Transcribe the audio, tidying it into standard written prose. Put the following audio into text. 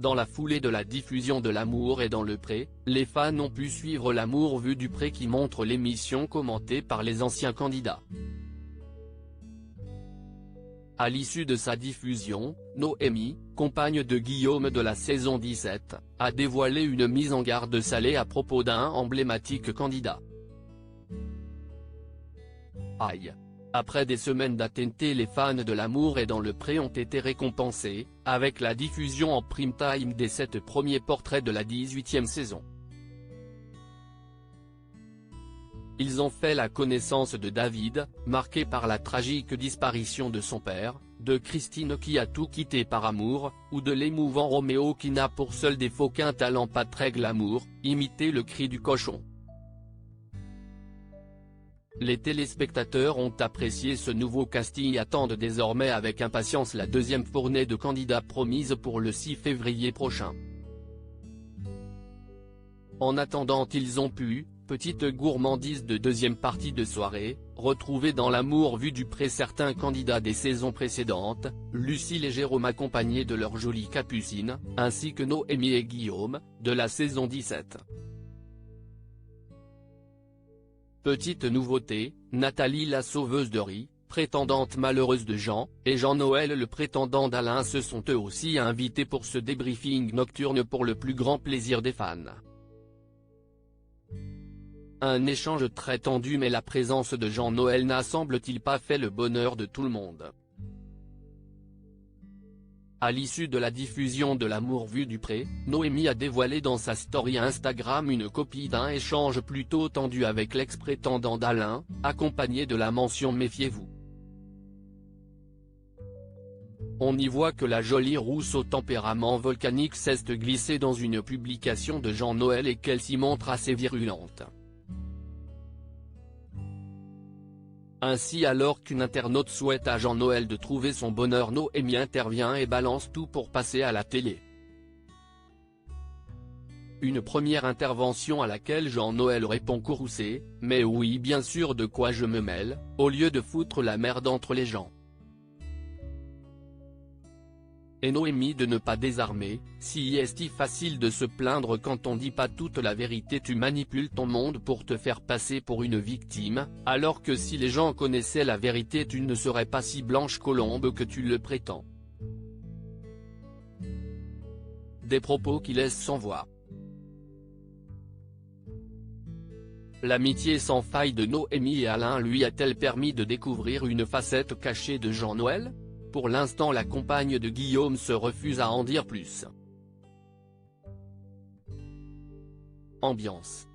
Dans la foulée de la diffusion de L'amour est dans le pré, les fans ont pu suivre L'amour vu du pré qui montre l'émission commentée par les anciens candidats. À l'issue de sa diffusion, Noémie, compagne de Guillaume de la saison 17, a dévoilé une mise en garde salée à propos d'un emblématique candidat. Aïe. Après des semaines d'attente, les fans de L'amour est dans le pré ont été récompensés, avec la diffusion en prime time des 7 premiers portraits de la 18e saison. Ils ont fait la connaissance de David, marqué par la tragique disparition de son père, de Christine qui a tout quitté par amour, ou de l'émouvant Roméo qui n'a pour seul défaut qu'un talent pas très glamour, imiter le cri du cochon. Les téléspectateurs ont apprécié ce nouveau casting et attendent désormais avec impatience la deuxième fournée de candidats promise pour le 6 février prochain. En attendant, ils ont pu, petite gourmandise de deuxième partie de soirée, retrouver dans L'amour vu du pré certains candidats des saisons précédentes, Lucille et Jérôme accompagnés de leur jolie Capucine, ainsi que Noémie et Guillaume, de la saison 17. Petite nouveauté, Nathalie la sauveuse de riz, prétendante malheureuse de Jean, et Jean-Noël le prétendant d'Alain se sont eux aussi invités pour ce débriefing nocturne pour le plus grand plaisir des fans. Un échange très tendu, mais la présence de Jean-Noël n'a semble-t-il pas fait le bonheur de tout le monde. À l'issue de la diffusion de L'amour vu du pré, Noémie a dévoilé dans sa story Instagram une copie d'un échange plutôt tendu avec l'ex-prétendant d'Alain, accompagné de la mention « Méfiez-vous ». On y voit que la jolie rousse au tempérament volcanique s'est glissée dans une publication de Jean-Noël et qu'elle s'y montre assez virulente. Ainsi, alors qu'une internaute souhaite à Jean-Noël de trouver son bonheur, Noémie intervient et balance tout pour passer à la télé. Une première intervention à laquelle Jean-Noël répond courroucé, « Mais oui, bien sûr, de quoi je me mêle », au lieu de foutre la merde entre les gens. Et Noémie de ne pas désarmer, « Si est-il facile de se plaindre quand on dit pas toute la vérité, tu manipules ton monde pour te faire passer pour une victime, alors que si les gens connaissaient la vérité tu ne serais pas si blanche colombe que tu le prétends ». Des propos qui laissent sans voix. L'amitié sans faille de Noémie et Alain lui a-t-elle permis de découvrir une facette cachée de Jean-Noël ? Pour l'instant, la compagne de Guillaume se refuse à en dire plus. Ambiance.